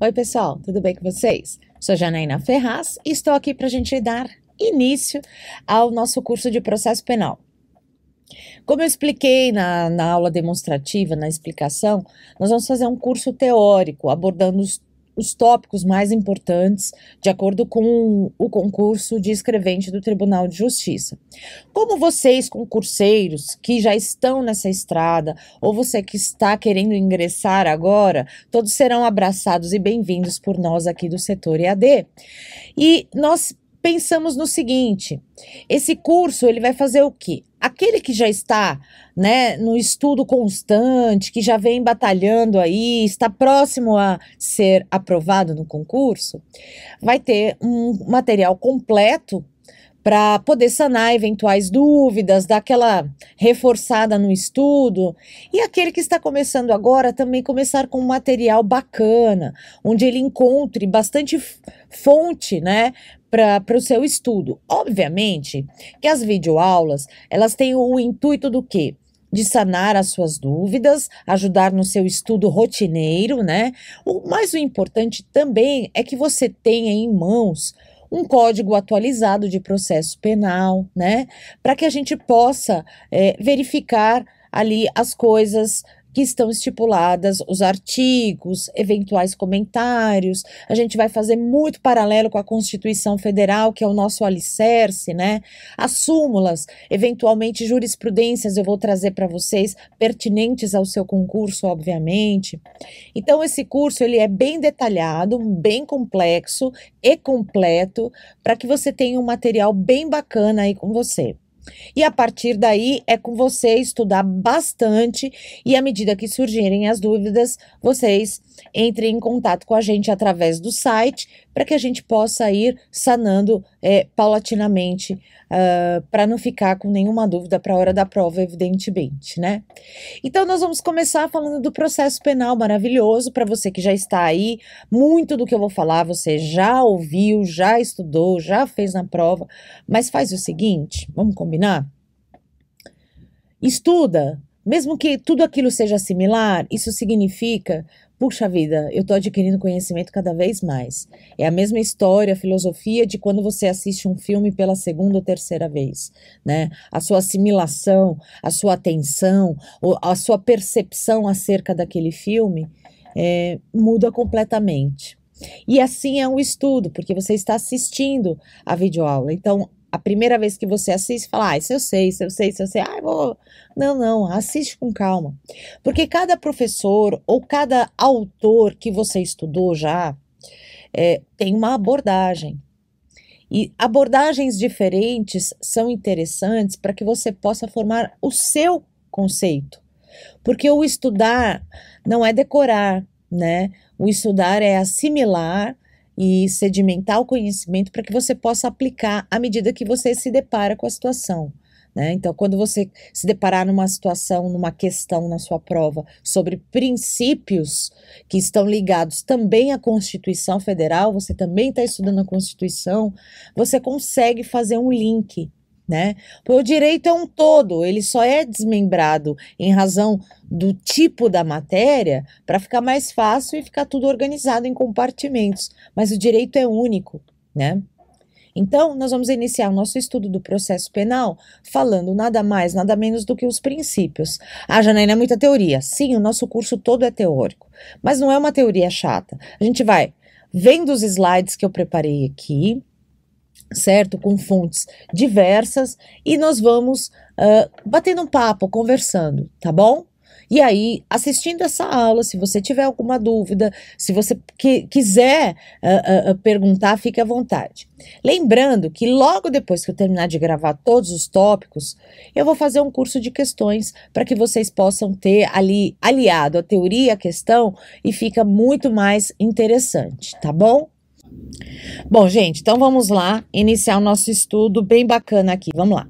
Oi, pessoal, tudo bem com vocês? Sou Janaína Ferraz e estou aqui para a gente dar início ao nosso curso de processo penal. Como eu expliquei na aula demonstrativa, na explicação, nós vamos fazer um curso teórico abordando os tópicos mais importantes de acordo com o concurso de escrevente do Tribunal de Justiça. Como vocês, concurseiros, que já estão nessa estrada, ou você que está querendo ingressar agora, todos serão abraçados e bem-vindos por nós aqui do setor EAD. E nós pensamos no seguinte, esse curso ele vai fazer o quê? Aquele que já está, né, no estudo constante, que já vem batalhando aí, está próximo a ser aprovado no concurso, vai ter um material completo para poder sanar eventuais dúvidas, dar aquela reforçada no estudo. E aquele que está começando agora também começar com um material bacana, onde ele encontre bastante fonte, né, para o seu estudo. Obviamente que as videoaulas, elas têm o intuito do quê? De sanar as suas dúvidas, ajudar no seu estudo rotineiro, né? Mas o importante também é que você tenha em mãos um código atualizado de processo penal, né? Para que a gente possa verificar ali as coisas que estão estipuladas, os artigos, eventuais comentários. A gente vai fazer muito paralelo com a Constituição Federal, que é o nosso alicerce, né? As súmulas, eventualmente jurisprudências eu vou trazer para vocês, pertinentes ao seu concurso, obviamente. Então, esse curso, ele é bem detalhado, bem complexo e completo, para que você tenha um material bem bacana aí com você. E a partir daí é com você estudar bastante e à medida que surgirem as dúvidas, vocês entrem em contato com a gente através do site para que a gente possa ir sanando paulatinamente, para não ficar com nenhuma dúvida para a hora da prova, evidentemente, né? Então nós vamos começar falando do processo penal maravilhoso, para você que já está aí, muito do que eu vou falar você já ouviu, já estudou, já fez na prova, mas faz o seguinte, vamos combinar? Estuda, mesmo que tudo aquilo seja similar, isso significa, puxa vida, eu estou adquirindo conhecimento cada vez mais. É a mesma história, a filosofia de quando você assiste um filme pela segunda ou terceira vez, né? A sua assimilação, a sua atenção, a sua percepção acerca daquele filme muda completamente. E assim é um estudo, porque você está assistindo a videoaula. Então, a primeira vez que você assiste, fala, isso eu sei, isso eu sei, isso eu sei. Vou... Não, assiste com calma. Porque cada professor ou cada autor que você estudou já tem uma abordagem. E abordagens diferentes são interessantes para que você possa formar o seu conceito. Porque o estudar não é decorar, né? O estudar é assimilar e sedimentar o conhecimento para que você possa aplicar à medida que você se depara com a situação, né? Então, quando você se deparar numa situação, numa questão na sua prova sobre princípios que estão ligados também à Constituição Federal, você também está estudando a Constituição, você consegue fazer um link, né? Porque o direito é um todo, ele só é desmembrado em razão do tipo da matéria para ficar mais fácil e ficar tudo organizado em compartimentos, mas o direito é único, né? Então, nós vamos iniciar o nosso estudo do processo penal falando nada mais, nada menos do que os princípios. Janaína, é muita teoria. Sim, o nosso curso todo é teórico, mas não é uma teoria chata. A gente vai vendo os slides que eu preparei aqui, certo? Com fontes diversas e nós vamos batendo um papo, conversando, tá bom? E aí, assistindo essa aula, se você tiver alguma dúvida, se você quiser perguntar, fique à vontade. Lembrando que logo depois que eu terminar de gravar todos os tópicos, eu vou fazer um curso de questões para que vocês possam ter ali aliado a teoria e a questão e fica muito mais interessante, tá bom? Bom, gente, então vamos lá iniciar o nosso estudo bem bacana aqui, vamos lá.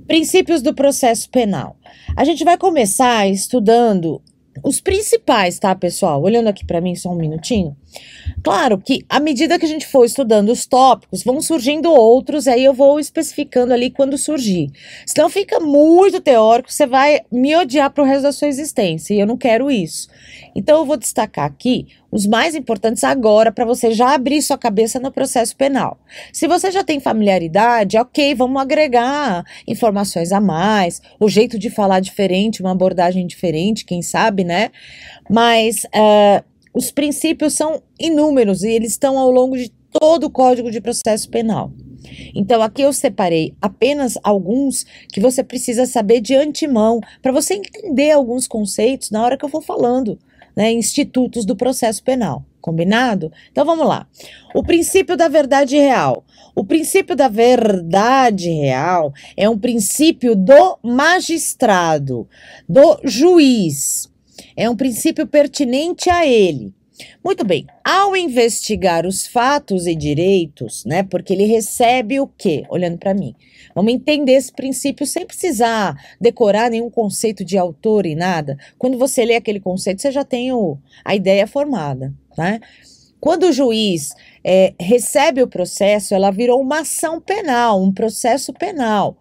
Princípios do processo penal. A gente vai começar estudando os principais, tá, pessoal? Olhando aqui para mim só um minutinho. Claro que à medida que a gente for estudando os tópicos, vão surgindo outros, aí eu vou especificando ali quando surgir. Senão fica muito teórico, você vai me odiar pro resto da sua existência, e eu não quero isso. Então eu vou destacar aqui os mais importantes agora para você já abrir sua cabeça no processo penal. Se você já tem familiaridade, ok, vamos agregar informações a mais, o jeito de falar diferente, uma abordagem diferente, quem sabe, né? Mas os princípios são inúmeros e eles estão ao longo de todo o Código de Processo Penal. Então, aqui eu separei apenas alguns que você precisa saber de antemão, para você entender alguns conceitos na hora que eu for falando, né, institutos do processo penal. Combinado? Então, vamos lá. O princípio da verdade real. O princípio da verdade real é um princípio do magistrado, do juiz. É um princípio pertinente a ele. Muito bem, ao investigar os fatos e direitos, né, porque ele recebe o quê? Olhando para mim. Vamos entender esse princípio sem precisar decorar nenhum conceito de autor e nada. Quando você lê aquele conceito, você já tem a ideia formada, né? Quando o juiz recebe o processo, ela virou uma ação penal, um processo penal.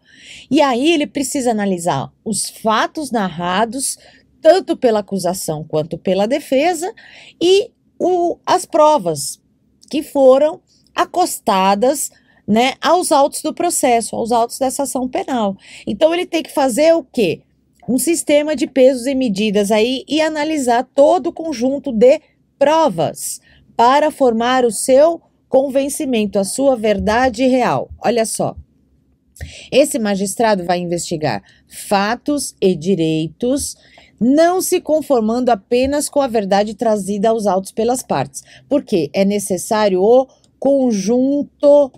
E aí ele precisa analisar os fatos narrados, tanto pela acusação quanto pela defesa, e as provas que foram acostadas, né, aos autos do processo, aos autos dessa ação penal. Então, ele tem que fazer o quê? Um sistema de pesos e medidas aí e analisar todo o conjunto de provas para formar o seu convencimento, a sua verdade real. Olha só. Esse magistrado vai investigar fatos e direitos, não se conformando apenas com a verdade trazida aos autos pelas partes, porque é necessário o conjunto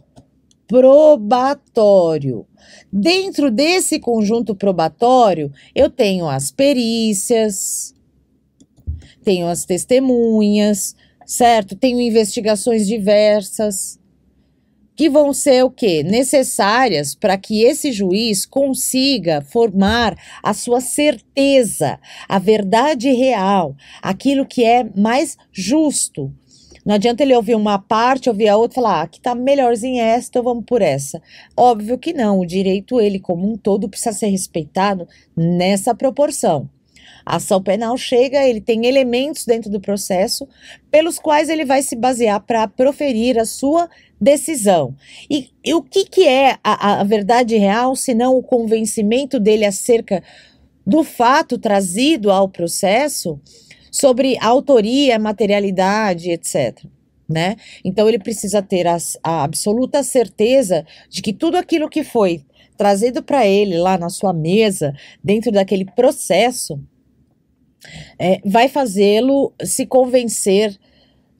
probatório. Dentro desse conjunto probatório, eu tenho as perícias, tenho as testemunhas, certo? Tenho investigações diversas, que vão ser o quê? Necessárias para que esse juiz consiga formar a sua certeza, a verdade real, aquilo que é mais justo. Não adianta ele ouvir uma parte, ouvir a outra e falar, aqui tá melhorzinha essa, então vamos por essa. Óbvio que não, o direito, ele como um todo, precisa ser respeitado nessa proporção. A ação penal chega, ele tem elementos dentro do processo pelos quais ele vai se basear para proferir a sua decisão. E o que é a verdade real, senão o convencimento dele acerca do fato trazido ao processo sobre a autoria, materialidade, etc. Né? Então ele precisa ter a absoluta certeza de que tudo aquilo que foi trazido para ele lá na sua mesa, dentro daquele processo, vai fazê-lo se convencer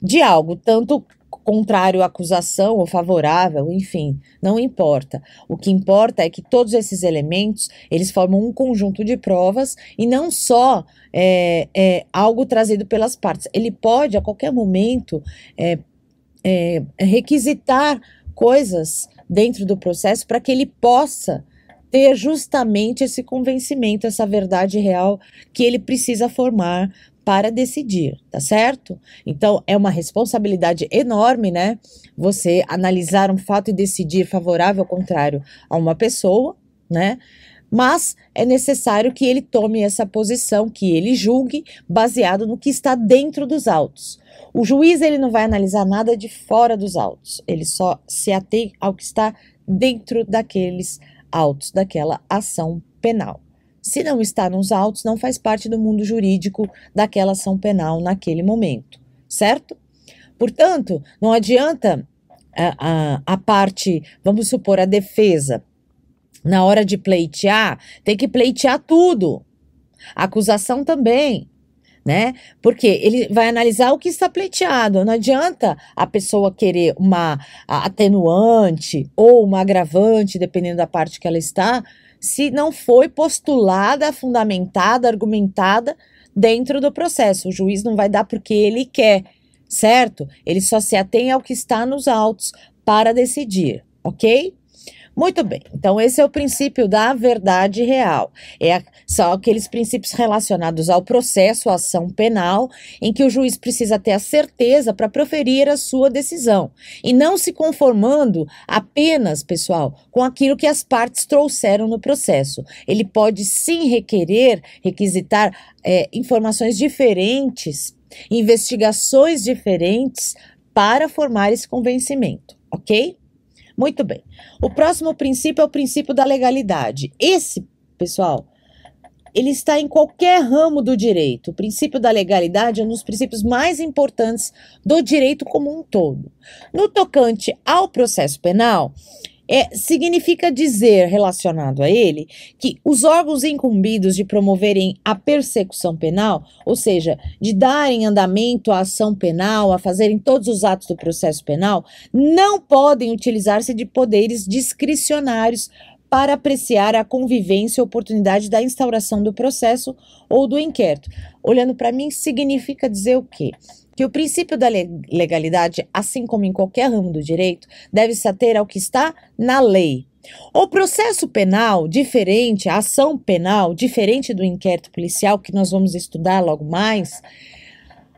de algo, tanto contrário à acusação ou favorável, enfim, não importa. O que importa é que todos esses elementos, eles formam um conjunto de provas e não só algo trazido pelas partes. Ele pode, a qualquer momento, requisitar coisas dentro do processo para que ele possa ter justamente esse convencimento, essa verdade real que ele precisa formar para decidir, tá certo? Então, é uma responsabilidade enorme, né? Você analisar um fato e decidir favorável ou contrário a uma pessoa, né? Mas é necessário que ele tome essa posição, que ele julgue baseado no que está dentro dos autos. O juiz, ele não vai analisar nada de fora dos autos, ele só se atém ao que está dentro daqueles autos, daquela ação penal. Se não está nos autos, não faz parte do mundo jurídico daquela ação penal naquele momento, certo? Portanto, não adianta a parte, vamos supor, a defesa, na hora de pleitear, tem que pleitear tudo. A acusação também, né? Porque ele vai analisar o que está pleiteado. Não adianta a pessoa querer uma atenuante ou uma agravante, dependendo da parte que ela está, se não foi postulada, fundamentada, argumentada dentro do processo. O juiz não vai dar porque ele quer, certo? Ele só se atém ao que está nos autos para decidir, ok? Muito bem, então esse é o princípio da verdade real. São aqueles princípios relacionados ao processo, à ação penal, em que o juiz precisa ter a certeza para proferir a sua decisão. E não se conformando apenas, pessoal, com aquilo que as partes trouxeram no processo. Ele pode sim requisitar informações diferentes investigações diferentes para formar esse convencimento, ok? Muito bem. O próximo princípio é o princípio da legalidade. Esse, pessoal, ele está em qualquer ramo do direito. O princípio da legalidade é um dos princípios mais importantes do direito como um todo. No tocante ao processo penal, significa dizer, relacionado a ele, que os órgãos incumbidos de promoverem a persecução penal, ou seja, de darem andamento à ação penal, a fazerem todos os atos do processo penal, não podem utilizar-se de poderes discricionários para apreciar a convivência e oportunidade da instauração do processo ou do inquérito. Olhando para mim, significa dizer o quê? Que o princípio da legalidade, assim como em qualquer ramo do direito, deve se ater ao que está na lei. O processo penal, diferente, a ação penal, diferente do inquérito policial, que nós vamos estudar logo mais,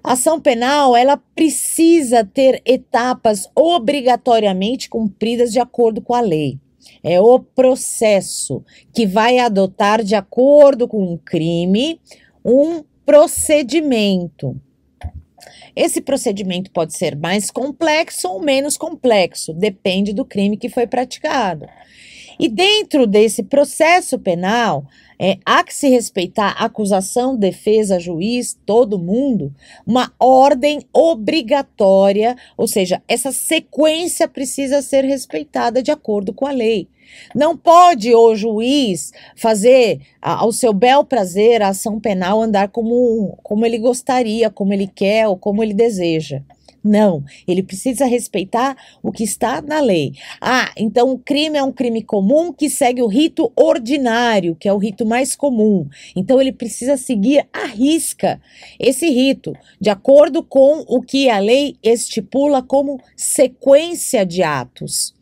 a ação penal, ela precisa ter etapas obrigatoriamente cumpridas de acordo com a lei. É o processo que vai adotar, de acordo com o crime, um procedimento. Esse procedimento pode ser mais complexo ou menos complexo, depende do crime que foi praticado. E dentro desse processo penal, há que se respeitar acusação, defesa, juiz, todo mundo, uma ordem obrigatória, ou seja, essa sequência precisa ser respeitada de acordo com a lei. Não pode o juiz fazer ao seu bel prazer a ação penal andar como ele gostaria, como ele quer ou como ele deseja. Não, ele precisa respeitar o que está na lei. Então o crime é um crime comum que segue o rito ordinário, que é o rito mais comum. Então ele precisa seguir à risca esse rito, de acordo com o que a lei estipula como sequência de atos,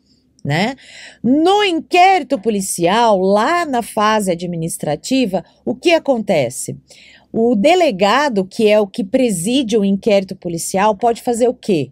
né? No inquérito policial, lá na fase administrativa, o que acontece? O delegado, que é o que preside o inquérito policial, pode fazer o quê?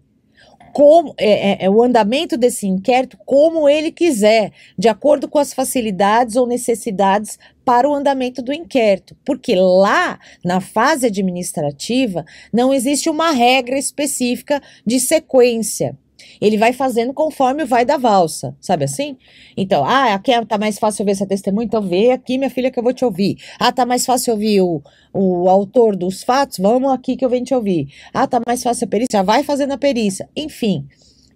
O andamento desse inquérito como ele quiser, de acordo com as facilidades ou necessidades para o andamento do inquérito. Porque lá, na fase administrativa, não existe uma regra específica de sequência. Ele vai fazendo conforme vai da valsa, sabe assim? Então, aqui tá mais fácil eu ver essa testemunha, então vê aqui, minha filha, que eu vou te ouvir. Tá mais fácil ouvir o autor dos fatos, vamos aqui que eu venho te ouvir. Tá mais fácil a perícia, já vai fazendo a perícia. Enfim,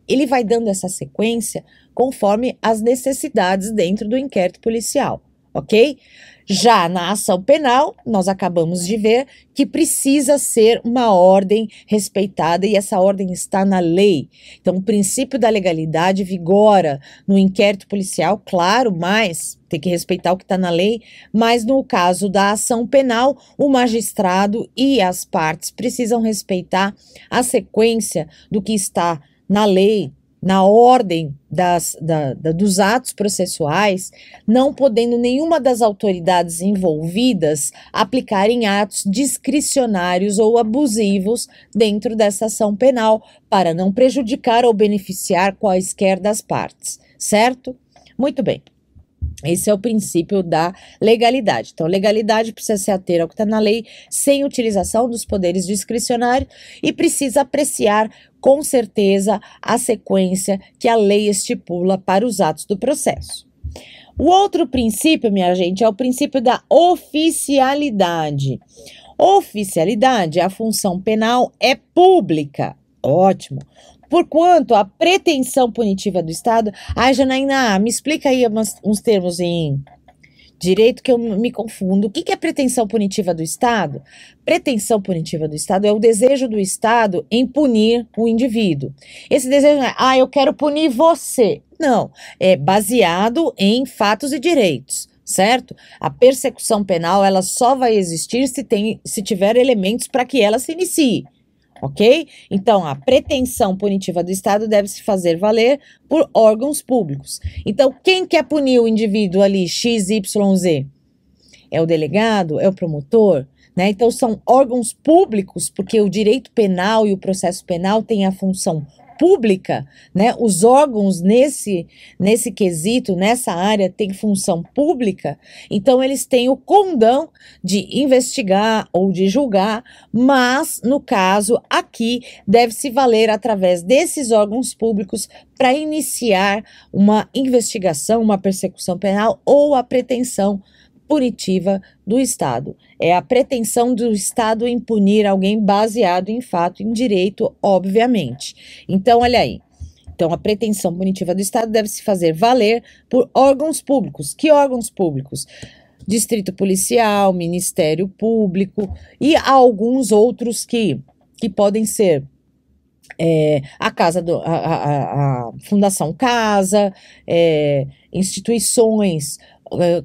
ele vai dando essa sequência conforme as necessidades dentro do inquérito policial, ok? Já na ação penal, nós acabamos de ver que precisa ser uma ordem respeitada e essa ordem está na lei. Então, o princípio da legalidade vigora no inquérito policial, claro, mas tem que respeitar o que está na lei, mas no caso da ação penal, o magistrado e as partes precisam respeitar a sequência do que está na lei, na ordem dos atos processuais, não podendo nenhuma das autoridades envolvidas aplicarem atos discricionários ou abusivos dentro dessa ação penal, para não prejudicar ou beneficiar quaisquer das partes, certo? Muito bem. Esse é o princípio da legalidade. Então, legalidade precisa se ater ao que está na lei, sem utilização dos poderes discricionários, e precisa apreciar com certeza a sequência que a lei estipula para os atos do processo. O outro princípio, minha gente, é o princípio da oficialidade. Oficialidade, a função penal é pública. Ótimo. Porquanto a pretensão punitiva do Estado... Janaína, me explica aí uns termos em direito que eu me confundo. O que é pretensão punitiva do Estado? Pretensão punitiva do Estado é o desejo do Estado em punir o indivíduo. Esse desejo não é, eu quero punir você. Não, é baseado em fatos e direitos, certo? A persecução penal, ela só vai existir se tiver elementos para que ela se inicie. Ok? Então, a pretensão punitiva do Estado deve se fazer valer por órgãos públicos. Então, quem quer punir o indivíduo ali, X, Y, Z? É o delegado? É o promotor? Né? Então, são órgãos públicos, porque o direito penal e o processo penal têm a função pública, né? Os órgãos nesse quesito, nessa área, têm função pública, então eles têm o condão de investigar ou de julgar, mas, no caso aqui, deve-se valer através desses órgãos públicos para iniciar uma investigação, uma persecução penal ou a pretensão punitiva do Estado. É a pretensão do Estado em punir alguém baseado em fato, em direito, obviamente. Então, olha aí. Então, a pretensão punitiva do Estado deve se fazer valer por órgãos públicos. Que órgãos públicos? Distrito Policial, Ministério Público e alguns outros que podem ser a Fundação Casa, instituições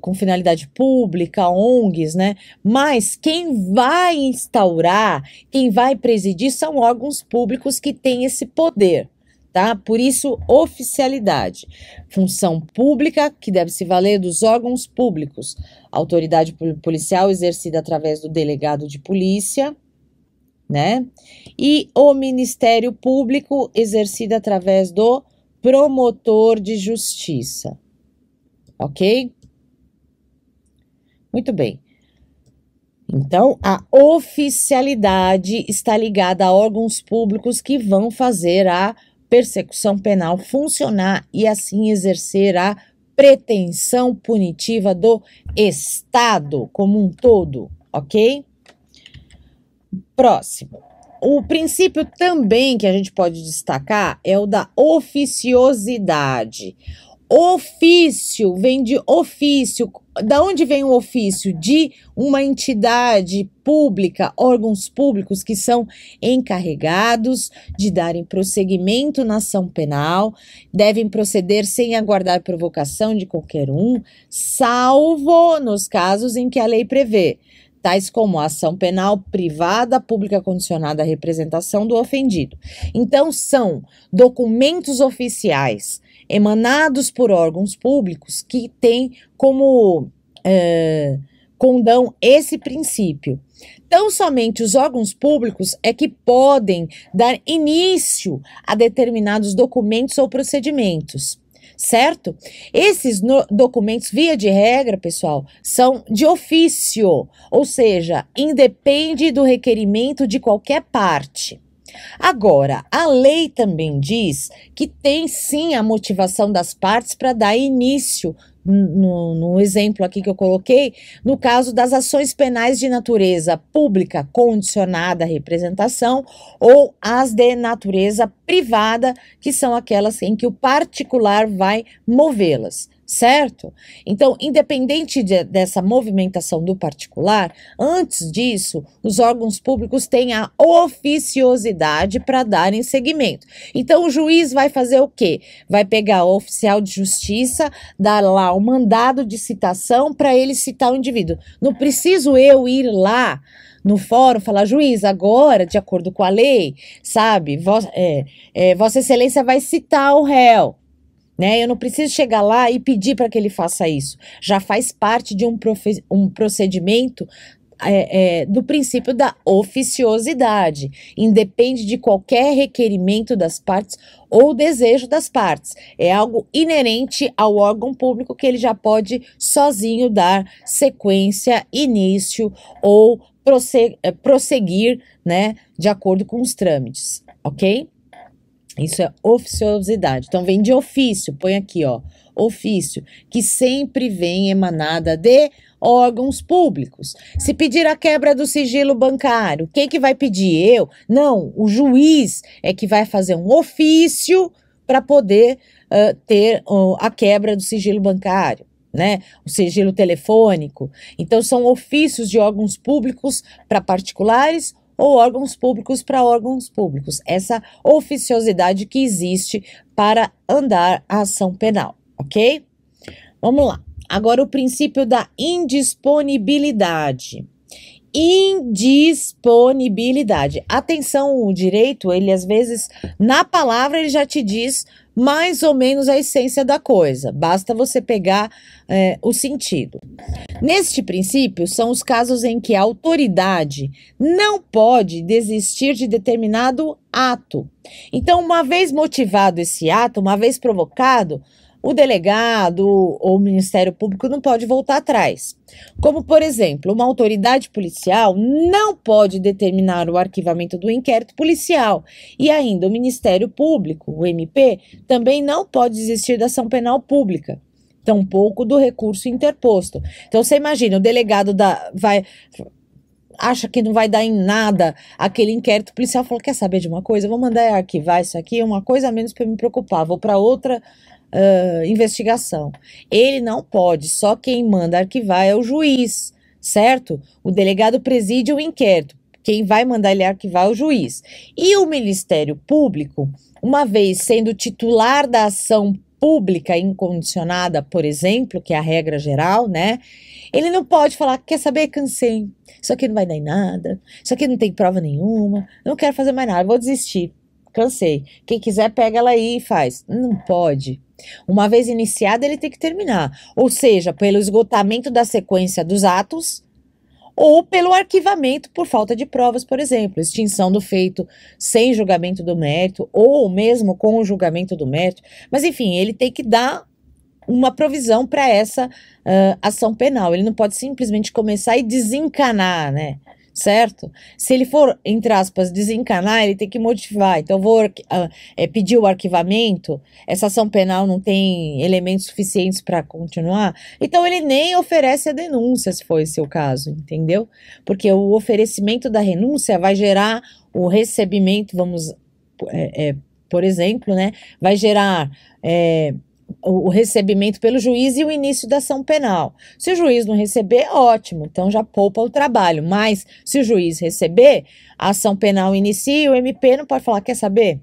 com finalidade pública, ONGs, né? Mas quem vai instaurar, quem vai presidir são órgãos públicos que têm esse poder, tá? Por isso, oficialidade. Função pública que deve se valer dos órgãos públicos. Autoridade policial exercida através do delegado de polícia, né? E o Ministério Público exercido através do promotor de justiça. Ok? Muito bem. Então, a oficialidade está ligada a órgãos públicos que vão fazer a persecução penal funcionar e assim exercer a pretensão punitiva do Estado como um todo, ok? Próximo. O princípio também que a gente pode destacar é o da oficiosidade. Ofício vem de ofício. Da onde vem o ofício? De uma entidade pública, órgãos públicos que são encarregados de darem prosseguimento na ação penal, devem proceder sem aguardar provocação de qualquer um, salvo nos casos em que a lei prevê, tais como a ação penal privada, pública condicionada à representação do ofendido. Então, são documentos oficiais emanados por órgãos públicos que têm como condão esse princípio. Tão somente os órgãos públicos é que podem dar início a determinados documentos ou procedimentos, certo? Esses documentos, via de regra, pessoal, são de ofício, ou seja, independe do requerimento de qualquer parte. Agora, a lei também diz que tem sim a motivação das partes para dar início, no exemplo aqui que eu coloquei, no caso das ações penais de natureza pública condicionada à representação ou as de natureza privada, que são aquelas em que o particular vai movê-las. Certo? Então, independente dessa movimentação do particular, antes disso, os órgãos públicos têm a oficiosidade para darem seguimento. Então, o juiz vai fazer o quê? Vai pegar o oficial de justiça, dar lá o mandado de citação para ele citar o indivíduo. Não preciso eu ir lá no fórum falar, juiz, agora, de acordo com a lei, sabe, Vossa Excelência vai citar o réu. Né? Eu não preciso chegar lá e pedir para que ele faça isso. Já faz parte de um procedimento do princípio da oficiosidade. Independe de qualquer requerimento das partes ou desejo das partes. É algo inerente ao órgão público que ele já pode sozinho dar sequência, início ou prosseguir, né, de acordo com os trâmites, ok? Isso é oficiosidade. Então, vem de ofício, põe aqui, ó, ofício, que sempre vem emanada de órgãos públicos. Se pedir a quebra do sigilo bancário, quem que vai pedir? Eu? Não, o juiz é que vai fazer um ofício para poder ter a quebra do sigilo bancário, né? O sigilo telefônico. Então, são ofícios de órgãos públicos para particulares ou órgãos públicos para órgãos públicos. Essa oficiosidade que existe para andar a ação penal, ok? Vamos lá. Agora o princípio da indisponibilidade. Indisponibilidade. Atenção, o direito, ele às vezes, na palavra, ele já te diz mais ou menos a essência da coisa, basta você pegar o sentido. Neste princípio, são os casos em que a autoridade não pode desistir de determinado ato. Então, uma vez motivado esse ato, uma vez provocado, o delegado ou o Ministério Público não pode voltar atrás. Como, por exemplo, uma autoridade policial não pode determinar o arquivamento do inquérito policial. E ainda o Ministério Público, o MP, também não pode desistir da ação penal pública, tampouco do recurso interposto. Então, você imagina, o delegado acha que não vai dar em nada aquele inquérito policial, falou, quer saber de uma coisa? Eu vou mandar arquivar isso aqui, uma coisa a menos para me preocupar, vou para outra investigação. Ele não pode, só quem manda arquivar é o juiz, certo? O delegado preside o inquérito, quem vai mandar ele arquivar é o juiz. E o Ministério Público, uma vez sendo titular da ação pública incondicionada, por exemplo, que é a regra geral, né? Ele não pode falar, quer saber, cansei, isso aqui não vai dar em nada, isso aqui não tem prova nenhuma, não quero fazer mais nada, vou desistir, cansei. Quem quiser pega ela aí e faz. Não pode. Uma vez iniciada, ele tem que terminar. Ou seja, pelo esgotamento da sequência dos atos ou pelo arquivamento por falta de provas, por exemplo, extinção do feito sem julgamento do mérito ou mesmo com o julgamento do mérito. Mas, enfim, ele tem que dar uma provisão para essa ação penal. Ele não pode simplesmente começar e desencanar, né? Certo? Se ele for, entre aspas, desencanar, ele tem que motivar. Então, eu vou pedir o arquivamento, essa ação penal não tem elementos suficientes para continuar, então ele nem oferece a denúncia, se for esse o caso, entendeu? Porque o oferecimento da renúncia vai gerar o recebimento, por exemplo, né? Vai gerar o recebimento pelo juiz e o início da ação penal. Se o juiz não receber, ótimo, então já poupa o trabalho, mas se o juiz receber, a ação penal inicia, o MP não pode falar, quer saber?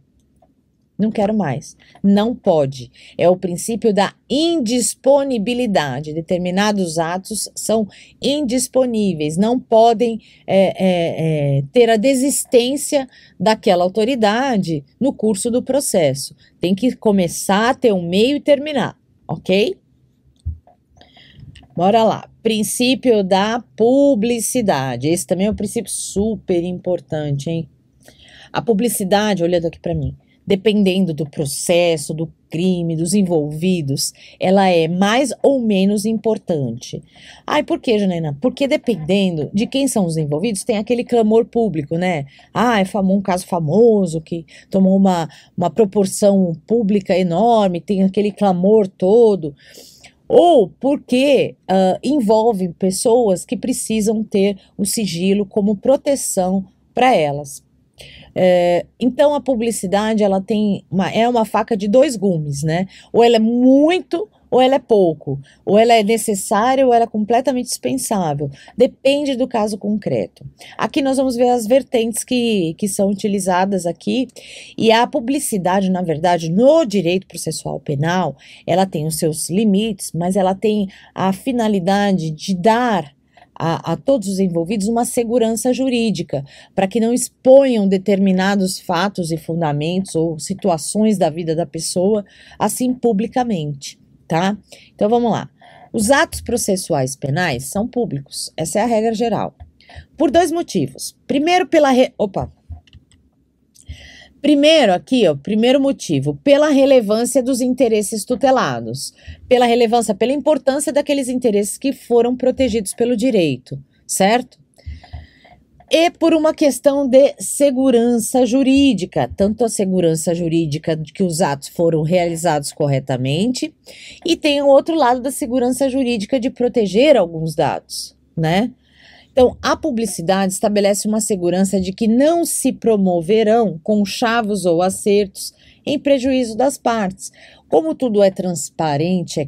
Não quero mais. Não pode. É o princípio da indisponibilidade. Determinados atos são indisponíveis, não podem ter a desistência daquela autoridade no curso do processo. Tem que começar, ter um meio e terminar, ok? Bora lá. Princípio da publicidade. Esse também é um princípio super importante, hein? A publicidade, olhando aqui para mim, dependendo do processo, do crime, dos envolvidos, ela é mais ou menos importante. Ai, por quê, Janaína? Porque dependendo de quem são os envolvidos, tem aquele clamor público, né? Ah, um caso famoso que tomou uma proporção pública enorme, tem aquele clamor todo. Ou porque envolve pessoas que precisam ter o sigilo como proteção para elas. Então a publicidade ela é uma faca de dois gumes, né? Ou ela é muito ou ela é pouco, ou ela é necessária ou ela é completamente dispensável, depende do caso concreto. Aqui nós vamos ver as vertentes que são utilizadas aqui, e a publicidade, na verdade, no direito processual penal, ela tem os seus limites, mas ela tem a finalidade de dar a todos os envolvidos uma segurança jurídica, para que não exponham determinados fatos e fundamentos ou situações da vida da pessoa, assim publicamente, tá? Então vamos lá. Os atos processuais penais são públicos, essa é a regra geral, por dois motivos. Primeiro aqui, primeiro motivo, pela relevância dos interesses tutelados, pela importância daqueles interesses que foram protegidos pelo direito, certo? E por uma questão de segurança jurídica, tanto a segurança jurídica de que os atos foram realizados corretamente, e tem o outro lado da segurança jurídica de proteger alguns dados, né? Então, a publicidade estabelece uma segurança de que não se promoverão conchavos ou acertos em prejuízo das partes. Como tudo é transparente,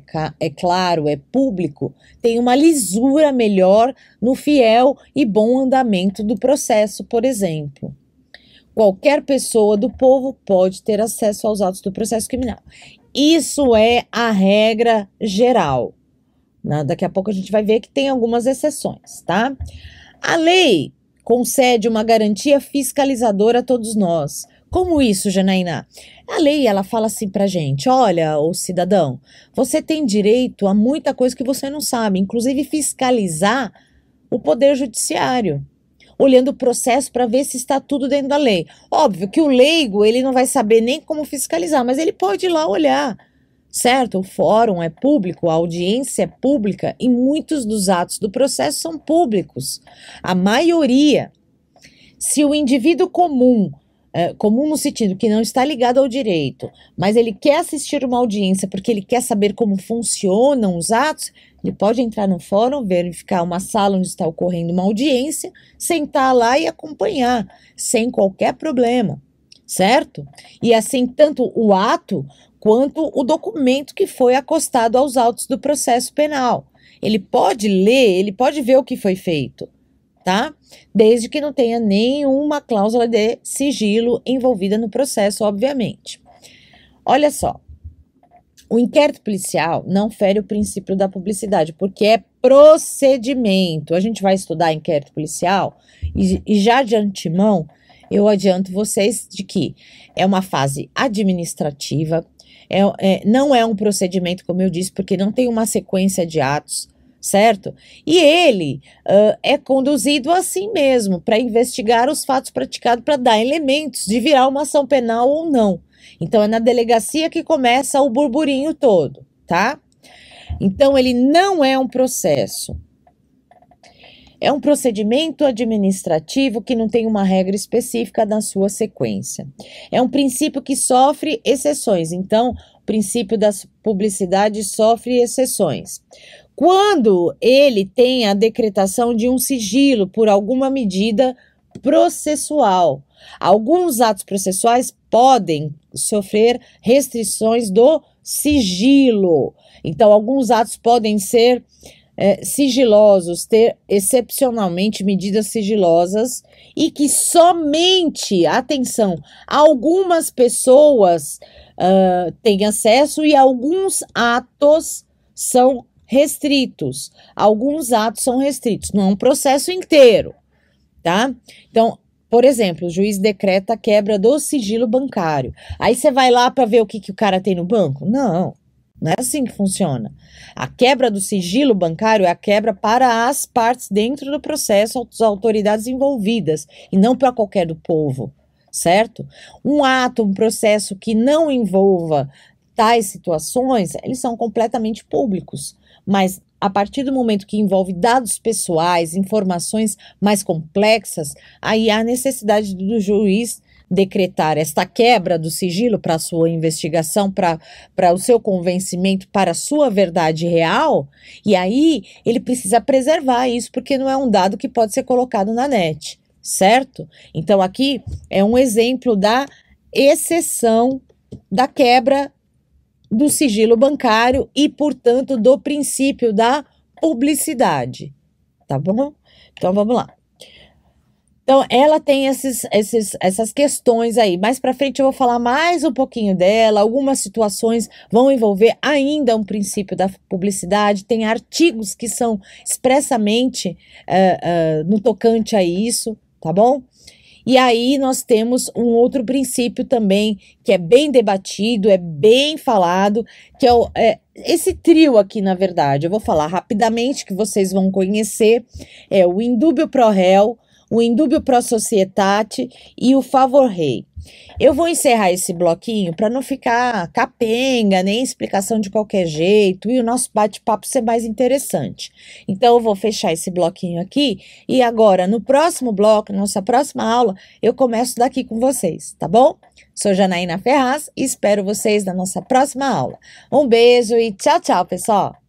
é claro, é público, tem uma lisura melhor no fiel e bom andamento do processo, por exemplo. Qualquer pessoa do povo pode ter acesso aos autos do processo criminal. Isso é a regra geral. Daqui a pouco a gente vai ver que tem algumas exceções, tá? A lei concede uma garantia fiscalizadora a todos nós, Como isso, Janaína? A lei, ela fala assim pra gente, olha, ô cidadão, você tem direito a muita coisa que você não sabe, inclusive fiscalizar o poder judiciário, olhando o processo para ver se está tudo dentro da lei. Óbvio que o leigo, ele não vai saber nem como fiscalizar, mas ele pode ir lá olhar, certo? O fórum é público, a audiência é pública e muitos dos atos do processo são públicos. A maioria. Se o indivíduo comum, comum no sentido que não está ligado ao direito, mas ele quer assistir uma audiência porque ele quer saber como funcionam os atos, ele pode entrar no fórum, verificar uma sala onde está ocorrendo uma audiência, sentar lá e acompanhar, sem qualquer problema, certo? E assim, tanto o ato quanto o documento que foi acostado aos autos do processo penal. Ele pode ler, ele pode ver o que foi feito, tá? Desde que não tenha nenhuma cláusula de sigilo envolvida no processo, obviamente. Olha só, o inquérito policial não fere o princípio da publicidade, porque é procedimento. A gente vai estudar inquérito policial e já de antemão eu adianto vocês de que é uma fase administrativa, não é um procedimento, como eu disse, porque não tem uma sequência de atos, certo? E ele é conduzido assim mesmo, para investigar os fatos praticados, para dar elementos de virar uma ação penal ou não. Então, é na delegacia que começa o burburinho todo, tá? Então, ele não é um processo. É um procedimento administrativo que não tem uma regra específica na sua sequência. É um princípio que sofre exceções. Então, o princípio da publicidade sofre exceções. Quando ele tem a decretação de um sigilo por alguma medida processual, alguns atos processuais podem sofrer restrições do sigilo. Então, alguns atos podem ser sigilosos, ter excepcionalmente medidas sigilosas e que somente, atenção, algumas pessoas têm acesso e alguns atos são restritos. Alguns atos são restritos, não é um processo inteiro, tá? Então, por exemplo, o juiz decreta a quebra do sigilo bancário. Aí você vai lá para ver o que o cara tem no banco? Não, não é assim que funciona. A quebra do sigilo bancário é a quebra para as partes dentro do processo, as autoridades envolvidas, e não para qualquer do povo, certo? Um ato, um processo que não envolva tais situações, eles são completamente públicos. Mas a partir do momento que envolve dados pessoais, informações mais complexas, aí há necessidade do juiz decretar esta quebra do sigilo para a sua investigação, para o seu convencimento, para a sua verdade real, e aí ele precisa preservar isso, porque não é um dado que pode ser colocado na net, certo? Então aqui é um exemplo da exceção da quebra do sigilo bancário e, portanto, do princípio da publicidade, tá bom? Então, vamos lá. Então, ela tem essas questões aí. Mais para frente eu vou falar mais um pouquinho dela. Algumas situações vão envolver ainda um princípio da publicidade. Tem artigos que são expressamente no tocante a isso, tá bom? E aí nós temos um outro princípio também, que é bem debatido, é bem falado, que é esse trio aqui, na verdade. Eu vou falar rapidamente, que vocês vão conhecer. É o indúbio pro réu, o indúbio pro societate e o favor rei. Eu vou encerrar esse bloquinho para não ficar capenga, nem explicação de qualquer jeito, e o nosso bate-papo ser mais interessante. Então, eu vou fechar esse bloquinho aqui, e agora, no próximo bloco, nossa próxima aula, eu começo daqui com vocês, tá bom? Sou Janaína Ferraz e espero vocês na nossa próxima aula. Um beijo e tchau, tchau, pessoal!